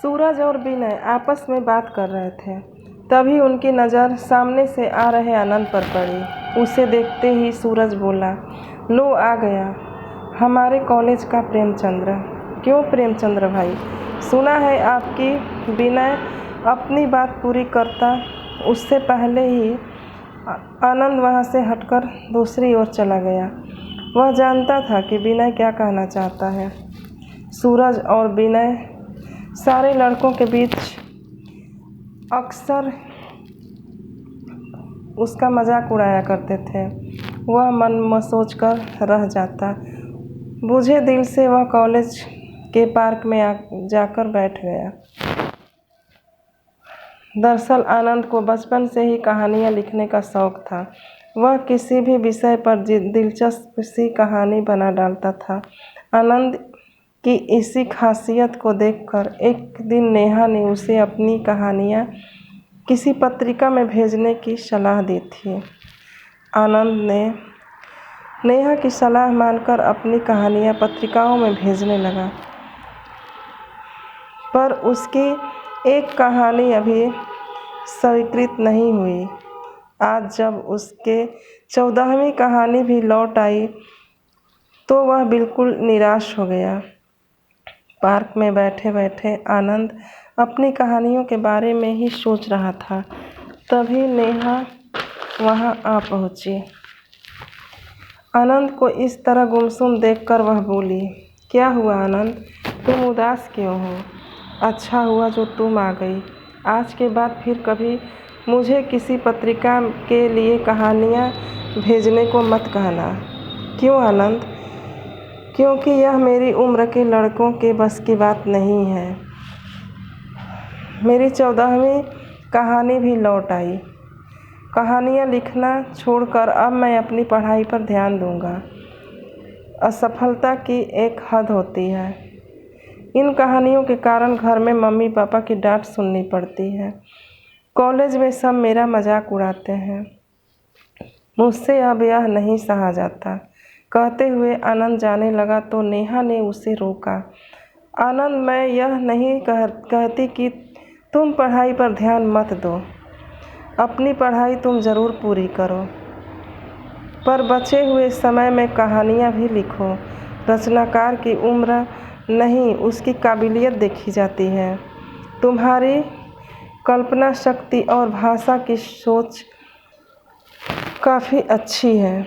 सूरज और विनय आपस में बात कर रहे थे। तभी उनकी नज़र सामने से आ रहे आनंद पर पड़ी। उसे देखते ही सूरज बोला, लो आ गया हमारे कॉलेज का प्रेमचंद्र। क्यों प्रेमचंद्र भाई, सुना है आपकी। विनय अपनी बात पूरी करता उससे पहले ही आनंद वहाँ से हटकर दूसरी ओर चला गया। वह जानता था कि विनय क्या कहना चाहता है। सूरज और विनय सारे लड़कों के बीच अक्सर उसका मजाक उड़ाया करते थे। वह मन में सोच कर रह जाता। बुझे दिल से वह कॉलेज के पार्क में जाकर बैठ गया। दरअसल आनंद को बचपन से ही कहानियाँ लिखने का शौक था। वह किसी भी विषय पर दिलचस्प सी कहानी बना डालता था। आनंद की इसी खासियत को देखकर एक दिन नेहा ने उसे अपनी कहानियाँ किसी पत्रिका में भेजने की सलाह दी थी। आनंद ने नेहा की सलाह मानकर अपनी कहानियाँ पत्रिकाओं में भेजने लगा, पर उसकी एक कहानी अभी स्वीकृत नहीं हुई। आज जब उसके 14वीं कहानी भी लौट आई तो वह बिल्कुल निराश हो गया। पार्क में बैठे बैठे आनंद अपनी कहानियों के बारे में ही सोच रहा था। तभी नेहा वहां आ पहुंची। आनंद को इस तरह गुमसुम देखकर वह बोली, क्या हुआ आनंद, तुम उदास क्यों हो? अच्छा हुआ जो तुम आ गई। आज के बाद फिर कभी मुझे किसी पत्रिका के लिए कहानियाँ भेजने को मत कहना। क्यों आनंद? क्योंकि यह मेरी उम्र के लड़कों के बस की बात नहीं है। मेरी 14वीं कहानी भी लौट आई। कहानियाँ लिखना छोड़कर अब मैं अपनी पढ़ाई पर ध्यान दूंगा। असफलता की एक हद होती है। इन कहानियों के कारण घर में मम्मी पापा की डांट सुननी पड़ती है। कॉलेज में सब मेरा मजाक उड़ाते हैं। मुझसे अब यह नहीं सहा जाता। कहते हुए आनंद जाने लगा तो नेहा ने उसे रोका। आनंद, मैं यह नहीं कहती कि तुम पढ़ाई पर ध्यान मत दो। अपनी पढ़ाई तुम ज़रूर पूरी करो, पर बचे हुए समय में कहानियाँ भी लिखो। रचनाकार की उम्र नहीं, उसकी काबिलियत देखी जाती है। तुम्हारी कल्पना शक्ति और भाषा की सोच काफ़ी अच्छी है।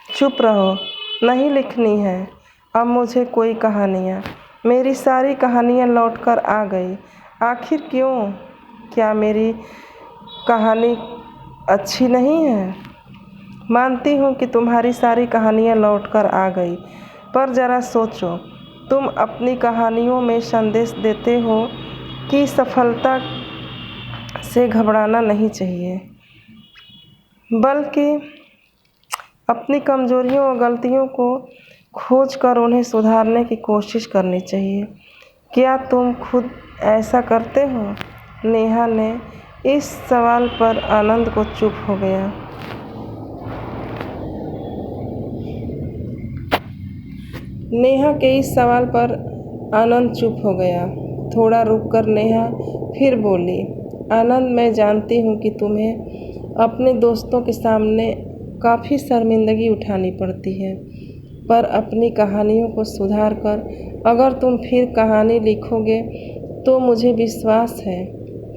चुप रहो, नहीं लिखनी है अब मुझे कोई कहानियाँ। मेरी सारी कहानियाँ लौटकर आ गई। आखिर क्यों? क्या मेरी कहानी अच्छी नहीं है? मानती हूँ कि तुम्हारी सारी कहानियाँ लौटकर आ गई, पर ज़रा सोचो, तुम अपनी कहानियों में संदेश देते हो कि सफलता से घबराना नहीं चाहिए, बल्कि अपनी कमजोरियों और गलतियों को खोज कर उन्हें सुधारने की कोशिश करनी चाहिए। क्या तुम खुद ऐसा करते हो? नेहा ने इस सवाल पर आनंद को चुप हो गया। नेहा के इस सवाल पर आनंद चुप हो गया। थोड़ा रुककर नेहा फिर बोली, आनंद, मैं जानती हूँ कि तुम्हें अपने दोस्तों के सामने काफ़ी शर्मिंदगी उठानी पड़ती है, पर अपनी कहानियों को सुधार कर अगर तुम फिर कहानी लिखोगे तो मुझे विश्वास है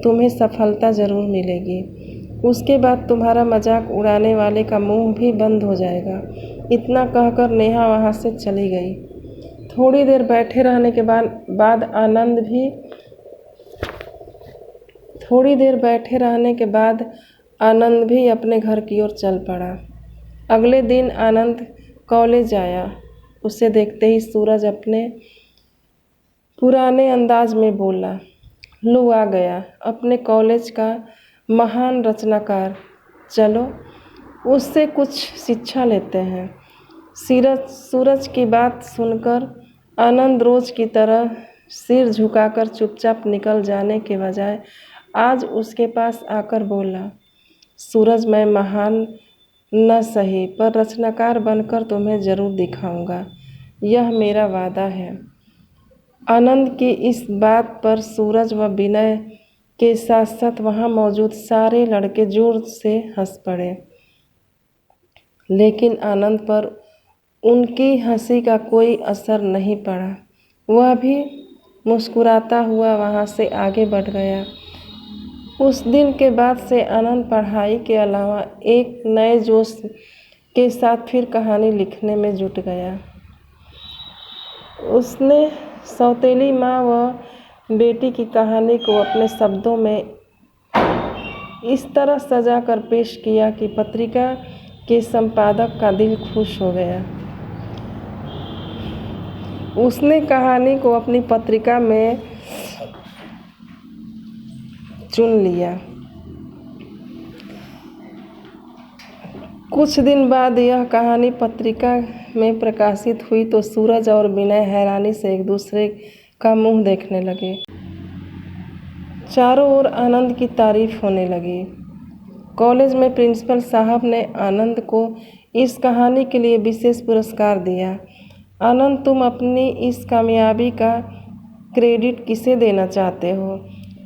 तुम्हें सफलता ज़रूर मिलेगी। उसके बाद तुम्हारा मजाक उड़ाने वाले का मुंह भी बंद हो जाएगा। इतना कहकर नेहा वहाँ से चली गई। थोड़ी देर बैठे रहने के बाद आनंद भी अपने घर की ओर चल पड़ा। अगले दिन आनंद कॉलेज आया। उसे देखते ही सूरज अपने पुराने अंदाज में बोला, लो आ गया अपने कॉलेज का महान रचनाकार। चलो उससे कुछ शिक्षा लेते हैं। सूरज की बात सुनकर आनंद रोज की तरह सिर झुकाकर चुपचाप निकल जाने के बजाय आज उसके पास आकर बोला, सूरज, मैं महान न सही पर रचनाकार बनकर तुम्हें ज़रूर दिखाऊंगा। यह मेरा वादा है। आनंद की इस बात पर सूरज व विनय के साथ साथ वहाँ मौजूद सारे लड़के जोर से हंस पड़े, लेकिन आनंद पर उनकी हंसी का कोई असर नहीं पड़ा। वह भी मुस्कुराता हुआ वहाँ से आगे बढ़ गया। उस दिन के बाद से आनंद पढ़ाई के अलावा एक नए जोश के साथ फिर कहानी लिखने में जुट गया। उसने सौतेली माँ व बेटी की कहानी को अपने शब्दों में इस तरह सजा कर पेश किया कि पत्रिका के संपादक का दिल खुश हो गया। उसने कहानी को अपनी पत्रिका में चुन लिया। कुछ दिन बाद यह कहानी पत्रिका में प्रकाशित हुई तो सूरज और विनय हैरानी से एक दूसरे का मुंह देखने लगे। चारों ओर आनंद की तारीफ होने लगी। कॉलेज में प्रिंसिपल साहब ने आनंद को इस कहानी के लिए विशेष पुरस्कार दिया। आनंद, तुम अपनी इस कामयाबी का क्रेडिट किसे देना चाहते हो?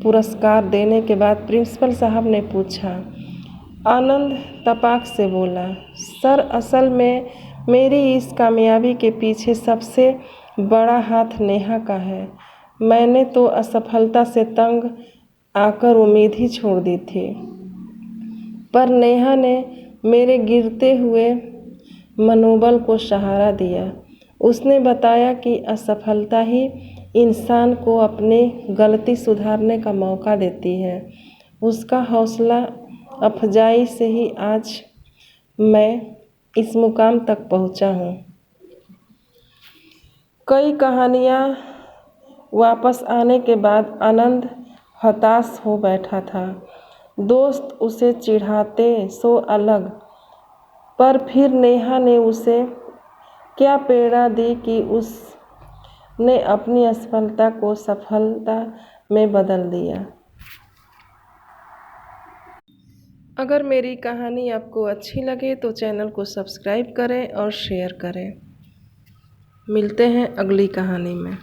पुरस्कार देने के बाद प्रिंसिपल साहब ने पूछा। आनंद तपाक से बोला, सर, असल में मेरी इस कामयाबी के पीछे सबसे बड़ा हाथ नेहा का है। मैंने तो असफलता से तंग आकर उम्मीद ही छोड़ दी थी, पर नेहा ने मेरे गिरते हुए मनोबल को सहारा दिया। उसने बताया कि असफलता ही इंसान को अपनी गलती सुधारने का मौका देती है। उसका हौसला अफजाई से ही आज मैं इस मुकाम तक पहुंचा हूं। कई कहानियां वापस आने के बाद आनंद हताश हो बैठा था। दोस्त उसे चिढ़ाते सो अलग, पर फिर नेहा ने उसे क्या प्रेरणा दी कि उसने अपनी असफलता को सफलता में बदल दिया। अगर मेरी कहानी आपको अच्छी लगे तो चैनल को सब्सक्राइब करें और शेयर करें। मिलते हैं अगली कहानी में।